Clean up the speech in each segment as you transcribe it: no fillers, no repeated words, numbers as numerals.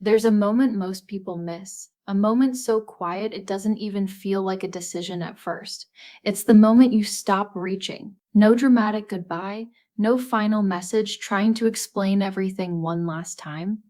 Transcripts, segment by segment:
There's a moment most people miss, a moment so quiet it doesn't even feel like a decision at first. It's the moment you stop reaching. No dramatic goodbye, no final message trying to explain everything one last time.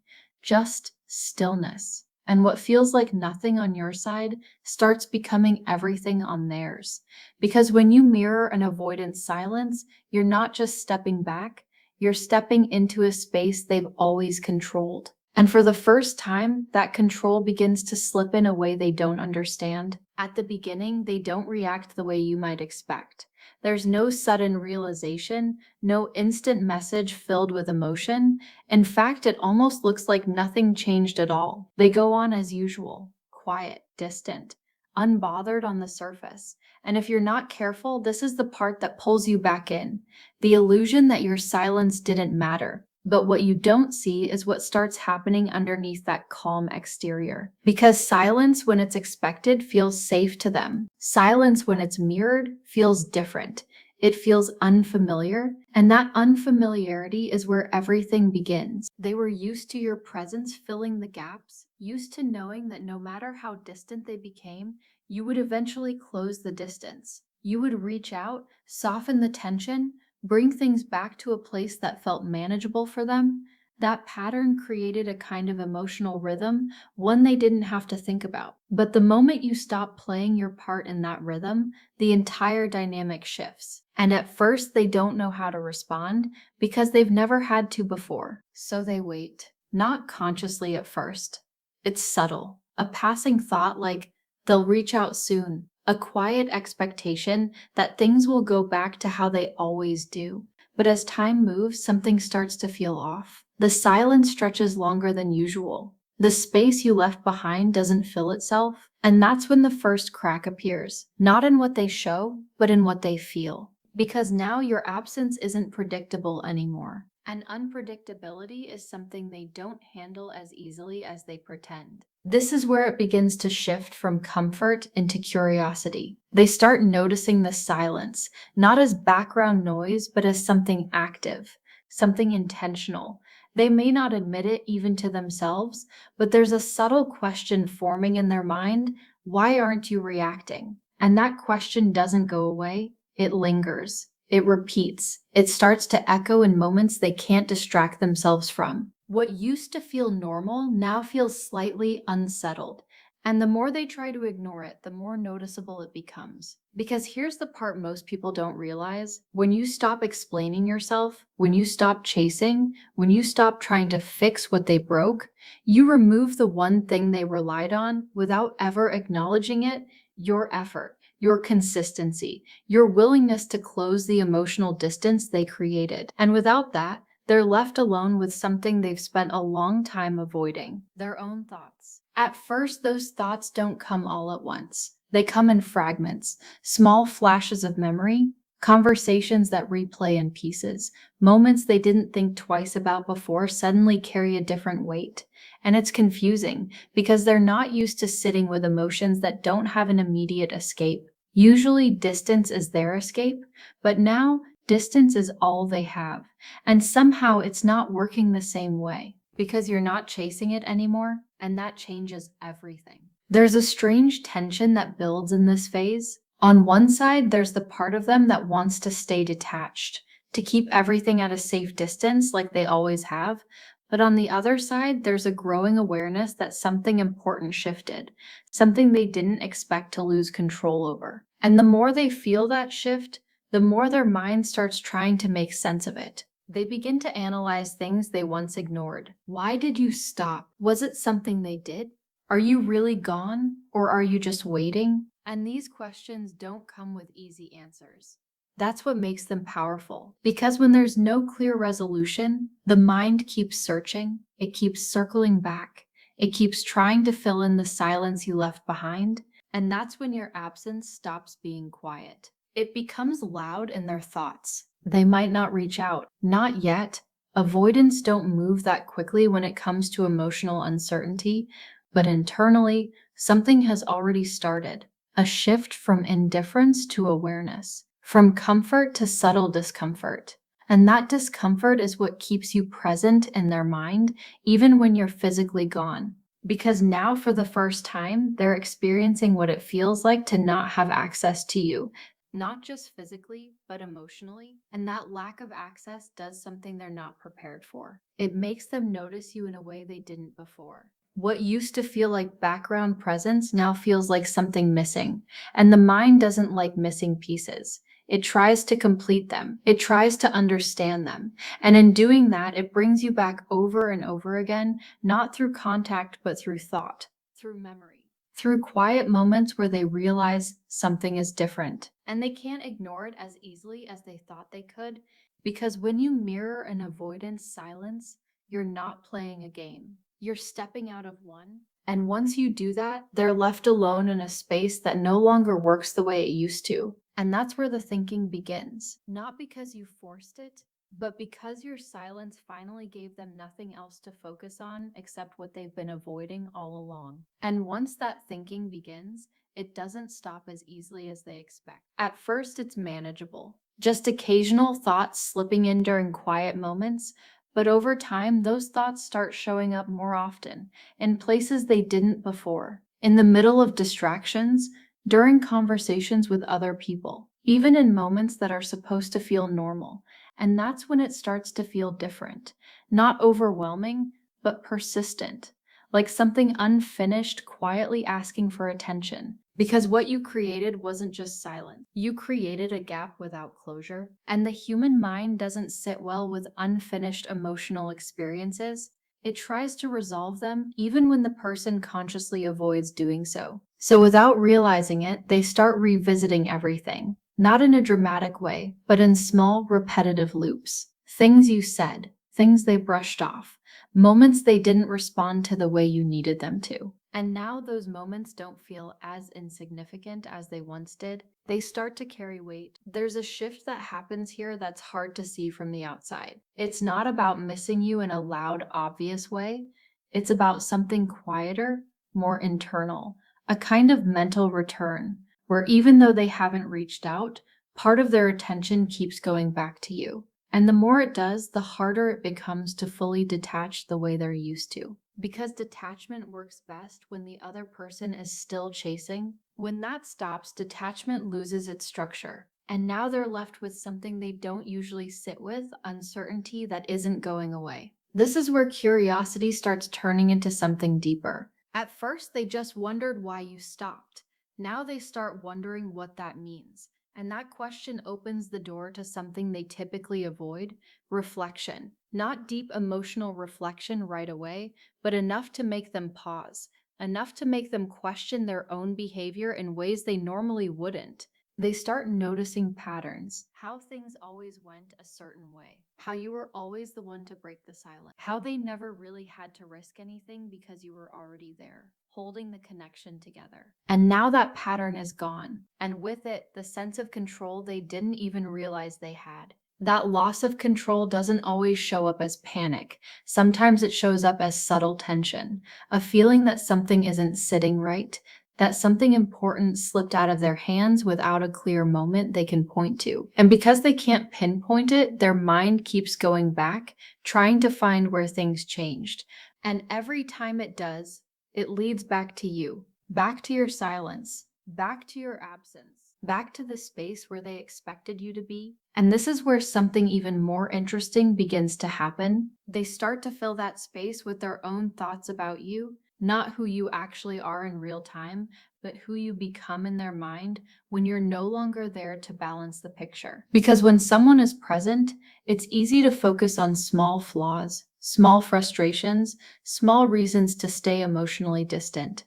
Just stillness. And what feels like nothing on your side starts becoming everything on theirs. Because when you mirror an avoidant silence, you're not just stepping back, you're stepping into a space they've always controlled. And for the first time, that control begins to slip in a way they don't understand. At the beginning, they don't react the way you might expect. There's no sudden realization, no instant message filled with emotion. In fact, it almost looks like nothing changed at all. They go on as usual, quiet, distant, unbothered on the surface. And if you're not careful, this is the part that pulls you back in. The illusion that your silence didn't matter. But what you don't see is what starts happening underneath that calm exterior. Because silence, when it's expected, feels safe to them. Silence, when it's mirrored, feels different. It feels unfamiliar, and that unfamiliarity is where everything begins. They were used to your presence filling the gaps, used to knowing that no matter how distant they became, you would eventually close the distance. You would reach out, soften the tension, bring things back to a place that felt manageable for them. That pattern created a kind of emotional rhythm, one they didn't have to think about. But the moment you stop playing your part in that rhythm, the entire dynamic shifts. And at first, they don't know how to respond because they've never had to before. So they wait, not consciously at first. It's subtle, a passing thought like, they'll reach out soon, a quiet expectation that things will go back to how they always do. But as time moves, something starts to feel off. The silence stretches longer than usual. The space you left behind doesn't fill itself, and that's when the first crack appears. Not in what they show, but in what they feel. Because now your absence isn't predictable anymore. And unpredictability is something they don't handle as easily as they pretend. This is where it begins to shift from comfort into curiosity. They start noticing the silence, not as background noise, but as something active, something intentional. They may not admit it even to themselves, but there's a subtle question forming in their mind: why aren't you reacting? And that question doesn't go away, it lingers. It repeats. It starts to echo in moments they can't distract themselves from. What used to feel normal now feels slightly unsettled. And the more they try to ignore it, the more noticeable it becomes. Because here's the part most people don't realize. When you stop explaining yourself, when you stop chasing, when you stop trying to fix what they broke, you remove the one thing they relied on without ever acknowledging it: your effort, your consistency, your willingness to close the emotional distance they created. And without that, they're left alone with something they've spent a long time avoiding: their own thoughts. At first, those thoughts don't come all at once. They come in fragments, small flashes of memory, conversations that replay in pieces, moments they didn't think twice about before suddenly carry a different weight. And it's confusing because they're not used to sitting with emotions that don't have an immediate escape. Usually, distance is their escape, but now distance is all they have. And somehow it's not working the same way because you're not chasing it anymore, and that changes everything. There's a strange tension that builds in this phase. On one side, there's the part of them that wants to stay detached, to keep everything at a safe distance like they always have. But on the other side, there's a growing awareness that something important shifted, something they didn't expect to lose control over. And the more they feel that shift, the more their mind starts trying to make sense of it. They begin to analyze things they once ignored. Why did you stop? Was it something they did? Are you really gone? Or are you just waiting? And these questions don't come with easy answers. That's what makes them powerful. Because when there's no clear resolution, the mind keeps searching, it keeps circling back, it keeps trying to fill in the silence you left behind, and that's when your absence stops being quiet. It becomes loud in their thoughts. They might not reach out. Not yet. Avoidants don't move that quickly when it comes to emotional uncertainty, but internally, something has already started. A shift from indifference to awareness, from comfort to subtle discomfort. And that discomfort is what keeps you present in their mind, even when you're physically gone. Because now, for the first time, they're experiencing what it feels like to not have access to you, not just physically, but emotionally. And that lack of access does something they're not prepared for. It makes them notice you in a way they didn't before. What used to feel like background presence now feels like something missing. And the mind doesn't like missing pieces. It tries to complete them. It tries to understand them. And in doing that, it brings you back over and over again, not through contact, but through thought, through memory, through quiet moments where they realize something is different. And they can't ignore it as easily as they thought they could, because when you mirror an avoidance silence, you're not playing a game. You're stepping out of one. And once you do that, they're left alone in a space that no longer works the way it used to. And that's where the thinking begins. Not because you forced it, but because your silence finally gave them nothing else to focus on except what they've been avoiding all along. And once that thinking begins, it doesn't stop as easily as they expect. At first, it's manageable. Just occasional thoughts slipping in during quiet moments, but over time, those thoughts start showing up more often, in places they didn't before, in the middle of distractions, during conversations with other people, even in moments that are supposed to feel normal. And that's when it starts to feel different, not overwhelming, but persistent, like something unfinished quietly asking for attention. Because what you created wasn't just silence. You created a gap without closure. And the human mind doesn't sit well with unfinished emotional experiences. It tries to resolve them even when the person consciously avoids doing so. So without realizing it, they start revisiting everything. Not in a dramatic way, but in small, repetitive loops. Things you said, things they brushed off, moments they didn't respond to the way you needed them to. And now those moments don't feel as insignificant as they once did. They start to carry weight. There's a shift that happens here that's hard to see from the outside. It's not about missing you in a loud, obvious way. It's about something quieter, more internal, a kind of mental return, where even though they haven't reached out, part of their attention keeps going back to you. And the more it does, the harder it becomes to fully detach the way they're used to. Because detachment works best when the other person is still chasing. When that stops, detachment loses its structure. And now they're left with something they don't usually sit with, uncertainty that isn't going away. This is where curiosity starts turning into something deeper. At first, they just wondered why you stopped. Now they start wondering what that means. And that question opens the door to something they typically avoid: reflection. Not deep emotional reflection right away, but enough to make them pause, enough to make them question their own behavior in ways they normally wouldn't. They start noticing patterns, how things always went a certain way, how you were always the one to break the silence, how they never really had to risk anything because you were already there, holding the connection together. And now that pattern is gone, and with it, the sense of control they didn't even realize they had. That loss of control doesn't always show up as panic. Sometimes it shows up as subtle tension, a feeling that something isn't sitting right, that something important slipped out of their hands without a clear moment they can point to. And because they can't pinpoint it, their mind keeps going back, trying to find where things changed. And every time it does, it leads back to you, back to your silence, back to your absence, back to the space where they expected you to be. And this is where something even more interesting begins to happen. They start to fill that space with their own thoughts about you, not who you actually are in real time, but who you become in their mind when you're no longer there to balance the picture. Because when someone is present, it's easy to focus on small flaws, small frustrations, small reasons to stay emotionally distant.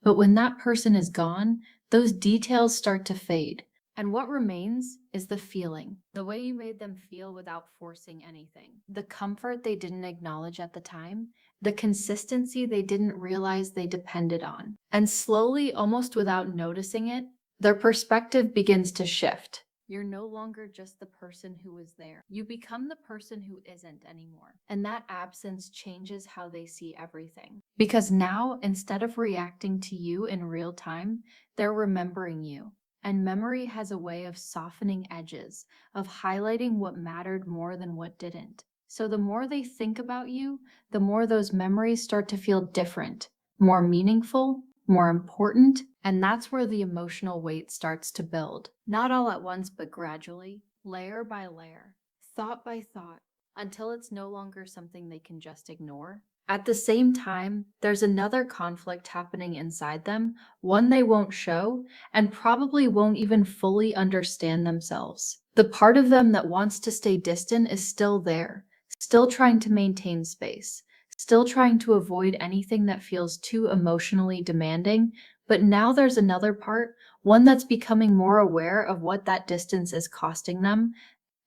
But when that person is gone, those details start to fade. And what remains is the feeling, the way you made them feel without forcing anything, the comfort they didn't acknowledge at the time, the consistency they didn't realize they depended on. And slowly, almost without noticing it, their perspective begins to shift. You're no longer just the person who was there. You become the person who isn't anymore. And that absence changes how they see everything. Because now, instead of reacting to you in real time, they're remembering you. And memory has a way of softening edges, of highlighting what mattered more than what didn't. So the more they think about you, the more those memories start to feel different, more meaningful, more important, and that's where the emotional weight starts to build. Not all at once, but gradually, layer by layer, thought by thought, until it's no longer something they can just ignore. At the same time, there's another conflict happening inside them, one they won't show, and probably won't even fully understand themselves. The part of them that wants to stay distant is still there, still trying to maintain space, still trying to avoid anything that feels too emotionally demanding. But now there's another part, one that's becoming more aware of what that distance is costing them.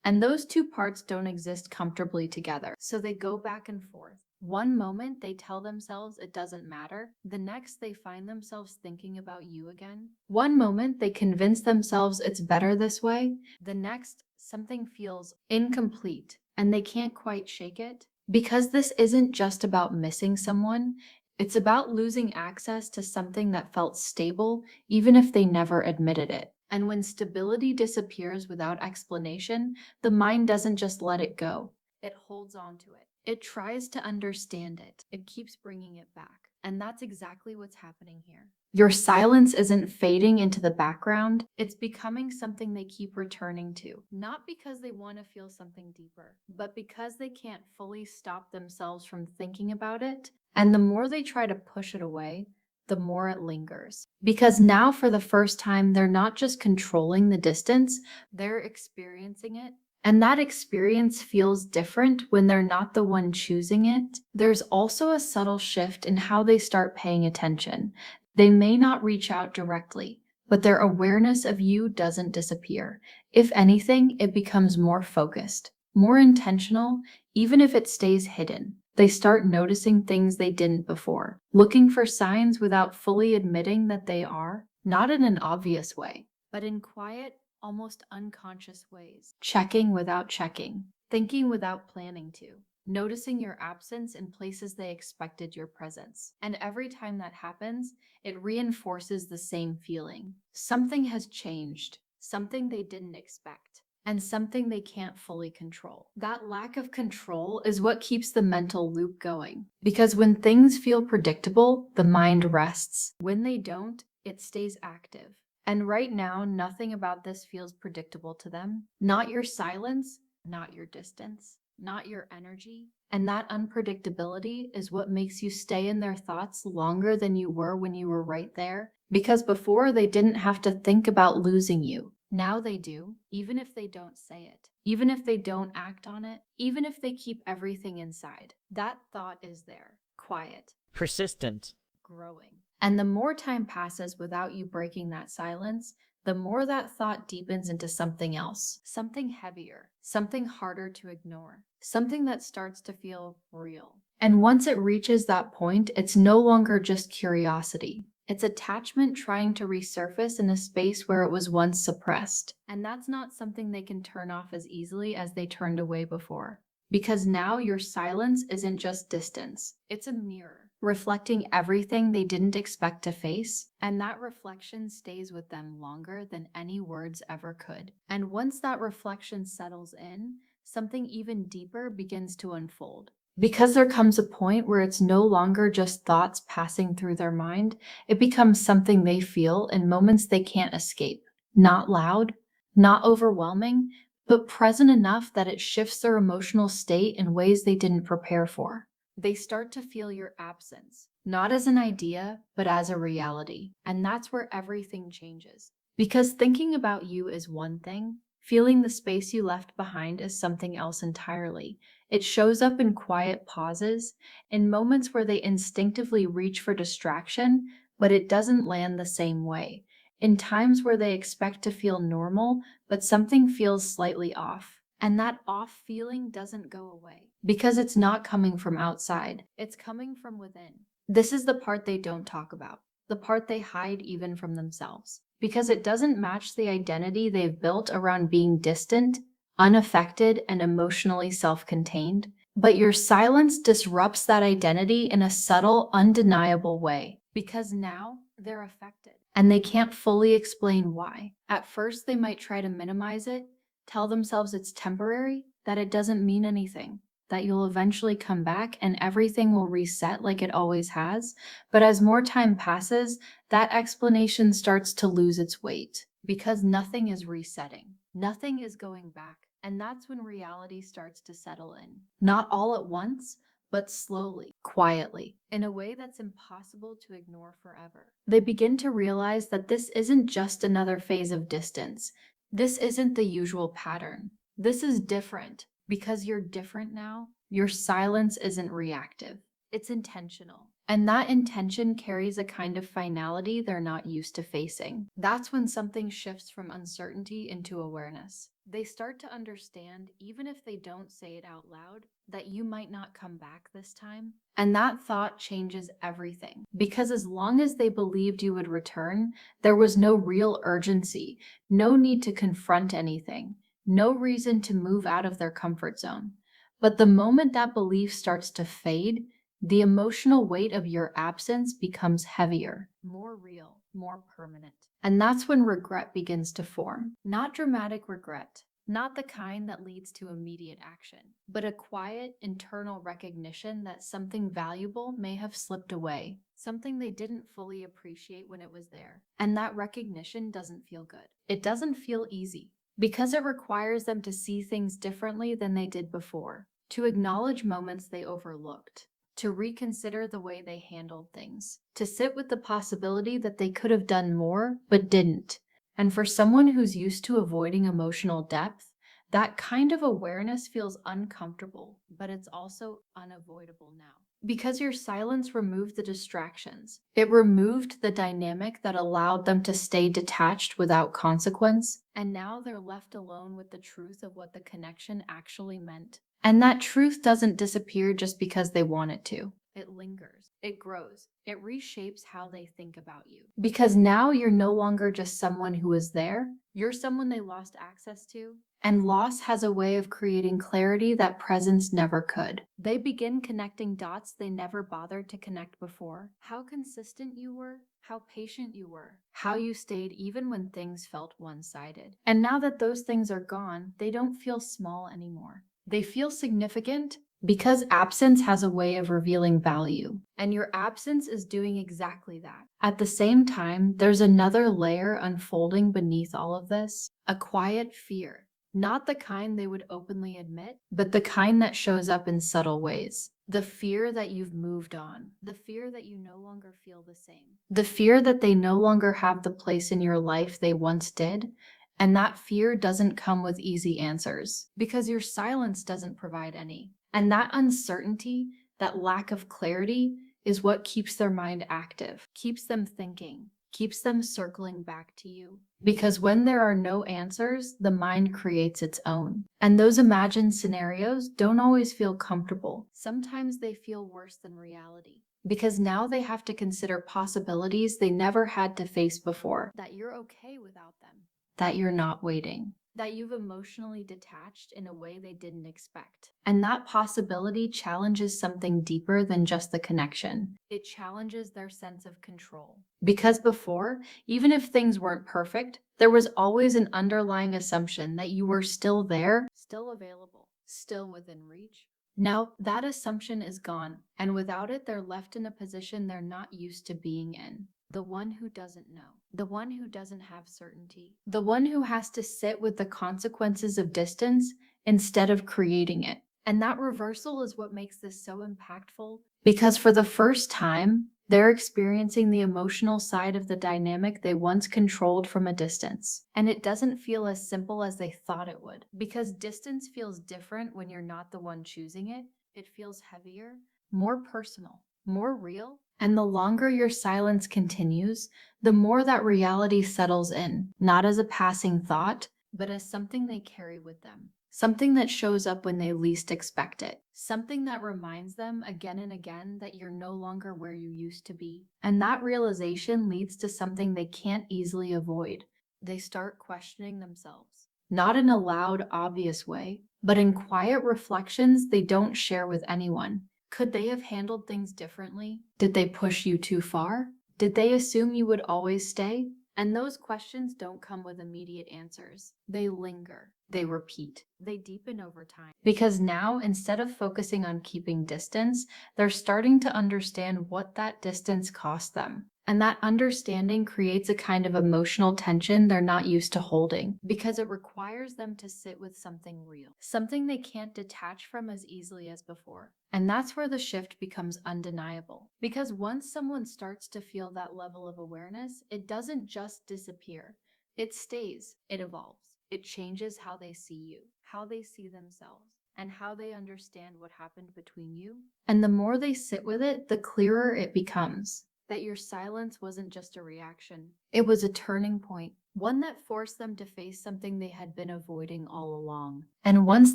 And those two parts don't exist comfortably together, so they go back and forth. One moment they tell themselves it doesn't matter, the next they find themselves thinking about you again. One moment they convince themselves it's better this way, the next something feels incomplete and they can't quite shake it. Because this isn't just about missing someone, it's about losing access to something that felt stable, even if they never admitted it. And when stability disappears without explanation, the mind doesn't just let it go. It holds on to it. It tries to understand it. It keeps bringing it back. And that's exactly what's happening here. Your silence isn't fading into the background. It's becoming something they keep returning to. Not because they want to feel something deeper, but because they can't fully stop themselves from thinking about it. And the more they try to push it away, the more it lingers. Because now, for the first time, they're not just controlling the distance, they're experiencing it. And that experience feels different when they're not the one choosing it. There's also a subtle shift in how they start paying attention. They may not reach out directly, but their awareness of you doesn't disappear. If anything, it becomes more focused, more intentional, even if it stays hidden. They start noticing things they didn't before, looking for signs without fully admitting that they are, not in an obvious way, but in quiet, almost unconscious ways. Checking without checking, thinking without planning to, noticing your absence in places they expected your presence. And every time that happens, it reinforces the same feeling. Something has changed, something they didn't expect, and something they can't fully control. That lack of control is what keeps the mental loop going. Because when things feel predictable, the mind rests. When they don't, it stays active. And right now, nothing about this feels predictable to them. Not your silence, not your distance, not your energy. And that unpredictability is what makes you stay in their thoughts longer than you were when you were right there. Because before, they didn't have to think about losing you. Now they do, even if they don't say it, even if they don't act on it, even if they keep everything inside. That thought is there, quiet, persistent, growing. And the more time passes without you breaking that silence, the more that thought deepens into something else, something heavier, something harder to ignore, something that starts to feel real. And once it reaches that point, it's no longer just curiosity. It's attachment trying to resurface in a space where it was once suppressed. And that's not something they can turn off as easily as they turned away before. Because now your silence isn't just distance, it's a mirror, reflecting everything they didn't expect to face, and that reflection stays with them longer than any words ever could. And once that reflection settles in, something even deeper begins to unfold. Because there comes a point where it's no longer just thoughts passing through their mind, it becomes something they feel in moments they can't escape. Not loud, not overwhelming, but present enough that it shifts their emotional state in ways they didn't prepare for. They start to feel your absence, not as an idea, but as a reality. And that's where everything changes. Because thinking about you is one thing, feeling the space you left behind is something else entirely. It shows up in quiet pauses, in moments where they instinctively reach for distraction, but it doesn't land the same way. In times where they expect to feel normal, but something feels slightly off. And that off feeling doesn't go away because it's not coming from outside, it's coming from within. This is the part they don't talk about, the part they hide even from themselves, because it doesn't match the identity they've built around being distant, unaffected, and emotionally self-contained. But your silence disrupts that identity in a subtle, undeniable way. Because now They're affected, and they can't fully explain why. At first, they might try to minimize it, tell themselves it's temporary, that it doesn't mean anything, that you'll eventually come back and everything will reset like it always has. But as more time passes, that explanation starts to lose its weight because nothing is resetting, nothing is going back. And that's when reality starts to settle in. Not all at once, but slowly, quietly, in a way that's impossible to ignore forever. They begin to realize that this isn't just another phase of distance. This isn't the usual pattern. This is different. Because you're different now, your silence isn't reactive. It's intentional. And that intention carries a kind of finality they're not used to facing. That's when something shifts from uncertainty into awareness. They start to understand, even if they don't say it out loud, that you might not come back this time. And that thought changes everything. Because as long as they believed you would return, there was no real urgency, no need to confront anything, no reason to move out of their comfort zone. But the moment that belief starts to fade, the emotional weight of your absence becomes heavier, more real, more permanent. And that's when regret begins to form. Not dramatic regret, not the kind that leads to immediate action, but a quiet, internal recognition that something valuable may have slipped away, something they didn't fully appreciate when it was there. And that recognition doesn't feel good. It doesn't feel easy, because it requires them to see things differently than they did before, to acknowledge moments they overlooked, to reconsider the way they handled things, to sit with the possibility that they could have done more but didn't. And for someone who's used to avoiding emotional depth, that kind of awareness feels uncomfortable, but it's also unavoidable now. Because your silence removed the distractions. It removed the dynamic that allowed them to stay detached without consequence, and now they're left alone with the truth of what the connection actually meant. And that truth doesn't disappear just because they want it to. It lingers, it grows, it reshapes how they think about you. Because now you're no longer just someone who was there, you're someone they lost access to. And loss has a way of creating clarity that presence never could. They begin connecting dots they never bothered to connect before. How consistent you were, how patient you were, how you stayed even when things felt one-sided. And now that those things are gone, they don't feel small anymore. They feel significant because absence has a way of revealing value, and your absence is doing exactly that. At the same time, there's another layer unfolding beneath all of this, a quiet fear. Not the kind they would openly admit, but the kind that shows up in subtle ways. The fear that you've moved on. The fear that you no longer feel the same. The fear that they no longer have the place in your life they once did. And that fear doesn't come with easy answers, because your silence doesn't provide any. And that uncertainty, that lack of clarity, is what keeps their mind active, keeps them thinking, keeps them circling back to you. Because when there are no answers, the mind creates its own. And those imagined scenarios don't always feel comfortable. Sometimes they feel worse than reality. Because now they have to consider possibilities they never had to face before. That you're okay without them. That you're not waiting. That you've emotionally detached in a way they didn't expect. And that possibility challenges something deeper than just the connection. It challenges their sense of control. Because before, even if things weren't perfect, there was always an underlying assumption that you were still there, still available, still within reach. Now, that assumption is gone, and without it, they're left in a position they're not used to being in. The one who doesn't know. The one who doesn't have certainty. The one who has to sit with the consequences of distance instead of creating it. And that reversal is what makes this so impactful, because for the first time, they're experiencing the emotional side of the dynamic they once controlled from a distance. And it doesn't feel as simple as they thought it would. Because distance feels different when you're not the one choosing it. It feels heavier, more personal, more real. And the longer your silence continues, the more that reality settles in, not as a passing thought, but as something they carry with them. Something that shows up when they least expect it. Something that reminds them again and again that you're no longer where you used to be. And that realization leads to something they can't easily avoid. They start questioning themselves. Not in a loud, obvious way, but in quiet reflections they don't share with anyone. Could they have handled things differently? Did they push you too far? Did they assume you would always stay? And those questions don't come with immediate answers. They linger, they repeat, they deepen over time. Because now, instead of focusing on keeping distance, they're starting to understand what that distance cost them. And that understanding creates a kind of emotional tension they're not used to holding, because it requires them to sit with something real, something they can't detach from as easily as before. And that's where the shift becomes undeniable. Because once someone starts to feel that level of awareness, it doesn't just disappear. It stays, it evolves, it changes how they see you, how they see themselves, and how they understand what happened between you. And the more they sit with it, the clearer it becomes that your silence wasn't just a reaction. It was a turning point, one that forced them to face something they had been avoiding all along. And once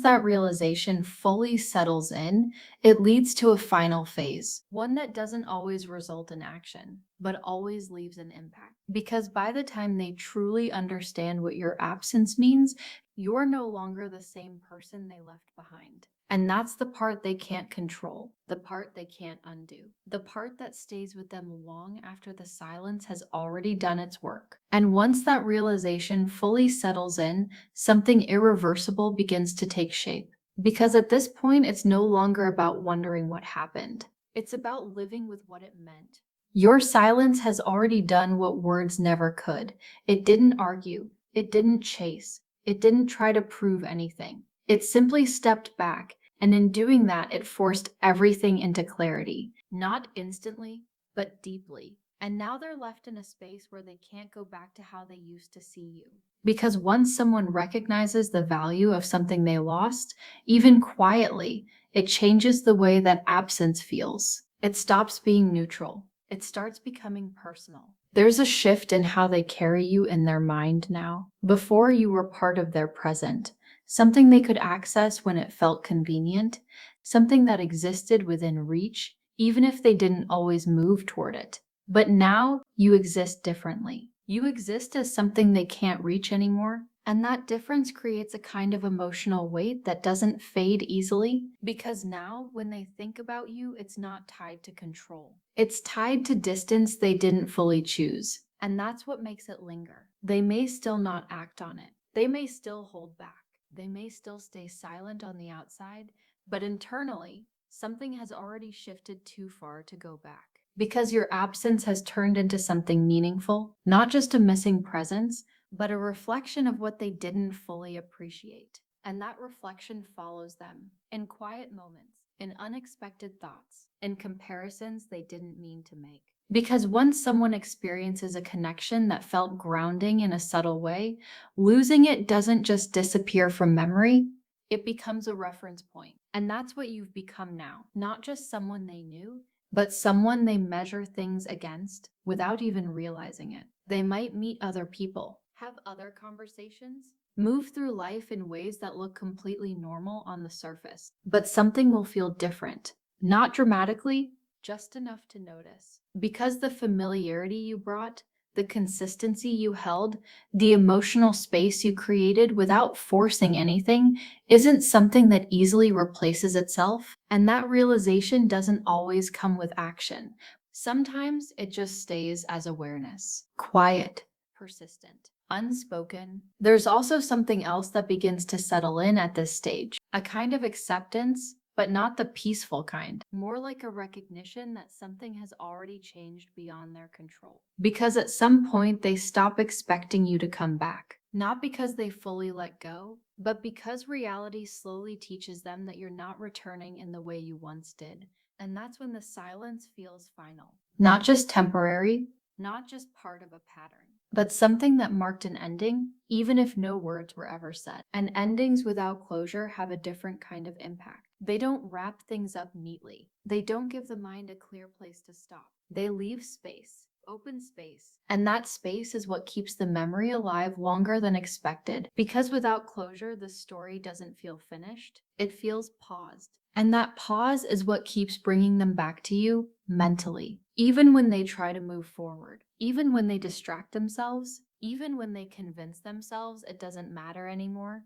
that realization fully settles in, it leads to a final phase, one that doesn't always result in action, but always leaves an impact. Because by the time they truly understand what your absence means, you're no longer the same person they left behind. And that's the part they can't control, the part they can't undo, the part that stays with them long after the silence has already done its work. And once that realization fully settles in, something irreversible begins to take shape. Because at this point, it's no longer about wondering what happened. It's about living with what it meant. Your silence has already done what words never could. It didn't argue. It didn't chase. It didn't try to prove anything. It simply stepped back, and in doing that, it forced everything into clarity. Not instantly, but deeply. And now they're left in a space where they can't go back to how they used to see you. Because once someone recognizes the value of something they lost, even quietly, it changes the way that absence feels. It stops being neutral. It starts becoming personal. There's a shift in how they carry you in their mind now. Before, you were part of their present, something they could access when it felt convenient, something that existed within reach, even if they didn't always move toward it. But now, you exist differently. You exist as something they can't reach anymore, and that difference creates a kind of emotional weight that doesn't fade easily, because now, when they think about you, it's not tied to control. It's tied to distance they didn't fully choose, and that's what makes it linger. They may still not act on it. They may still hold back. They may still stay silent on the outside, but internally, something has already shifted too far to go back. Because your absence has turned into something meaningful, not just a missing presence, but a reflection of what they didn't fully appreciate. And that reflection follows them in quiet moments, in unexpected thoughts, in comparisons they didn't mean to make. Because once someone experiences a connection that felt grounding in a subtle way, losing it doesn't just disappear from memory, it becomes a reference point. And that's what you've become now. Not just someone they knew, but someone they measure things against without even realizing it. They might meet other people, have other conversations, move through life in ways that look completely normal on the surface, but something will feel different. Not dramatically, just enough to notice. Because the familiarity you brought, the consistency you held, the emotional space you created without forcing anything, isn't something that easily replaces itself. And that realization doesn't always come with action. Sometimes it just stays as awareness. Quiet, persistent, unspoken. There's also something else that begins to settle in at this stage. A kind of acceptance, but not the peaceful kind. More like a recognition that something has already changed beyond their control. Because at some point they stop expecting you to come back. Not because they fully let go, but because reality slowly teaches them that you're not returning in the way you once did. And that's when the silence feels final. Not just temporary, not just part of a pattern, but something that marked an ending, even if no words were ever said. And endings without closure have a different kind of impact. They don't wrap things up neatly. They don't give the mind a clear place to stop. They leave space, open space. And that space is what keeps the memory alive longer than expected. Because without closure, the story doesn't feel finished. It feels paused. And that pause is what keeps bringing them back to you mentally. Even when they try to move forward, even when they distract themselves, even when they convince themselves it doesn't matter anymore,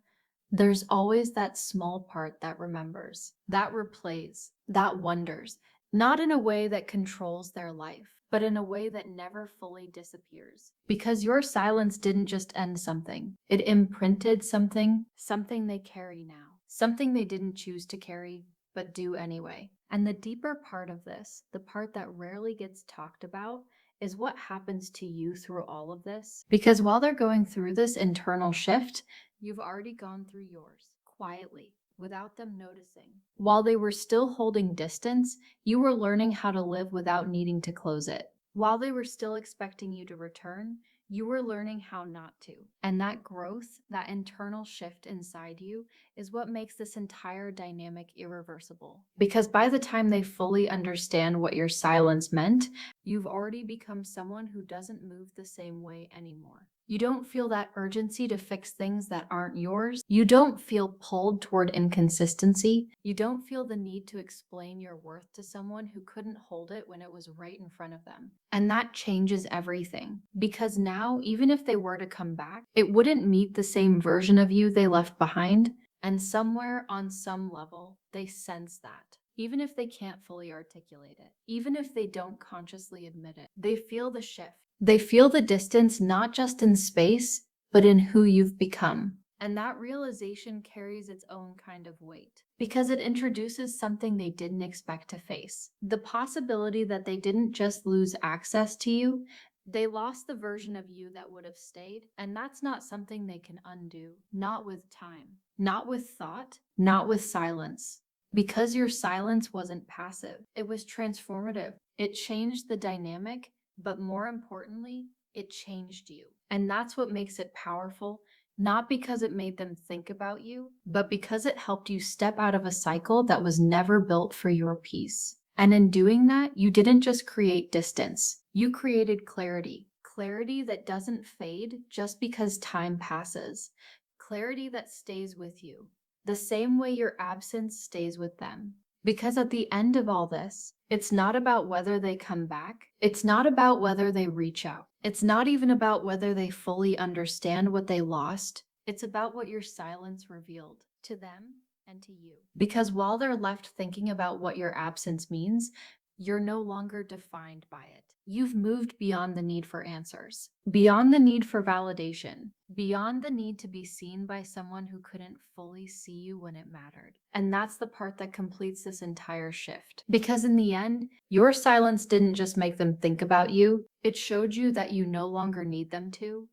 there's always that small part that remembers, that replays, that wonders, not in a way that controls their life, but in a way that never fully disappears. Because your silence didn't just end something, it imprinted something, something they carry now, something they didn't choose to carry, but do anyway. And the deeper part of this, the part that rarely gets talked about, is what happens to you through all of this. Because while they're going through this internal shift, you've already gone through yours, quietly, without them noticing. While they were still holding distance, you were learning how to live without needing to close it. While they were still expecting you to return, you were learning how not to. And that growth, that internal shift inside you, is what makes this entire dynamic irreversible. Because by the time they fully understand what your silence meant, you've already become someone who doesn't move the same way anymore. You don't feel that urgency to fix things that aren't yours. You don't feel pulled toward inconsistency. You don't feel the need to explain your worth to someone who couldn't hold it when it was right in front of them. And that changes everything. Because now, even if they were to come back, it wouldn't meet the same version of you they left behind. And somewhere on some level, they sense that. Even if they can't fully articulate it, even if they don't consciously admit it, they feel the shift. They feel the distance not just in space, but in who you've become. And that realization carries its own kind of weight because it introduces something they didn't expect to face. The possibility that they didn't just lose access to you, they lost the version of you that would have stayed. And that's not something they can undo, not with time, not with thought, not with silence. Because your silence wasn't passive, it was transformative. It changed the dynamic, but more importantly, it changed you. And that's what makes it powerful, not because it made them think about you, but because it helped you step out of a cycle that was never built for your peace. And in doing that, you didn't just create distance, you created clarity. Clarity that doesn't fade just because time passes. Clarity that stays with you, the same way your absence stays with them. Because at the end of all this, it's not about whether they come back. It's not about whether they reach out. It's not even about whether they fully understand what they lost. It's about what your silence revealed to them and to you. Because while they're left thinking about what your absence means, you're no longer defined by it. You've moved beyond the need for answers, beyond the need for validation, beyond the need to be seen by someone who couldn't fully see you when it mattered. And that's the part that completes this entire shift. Because in the end, your silence didn't just make them think about you, it showed you that you no longer need them to.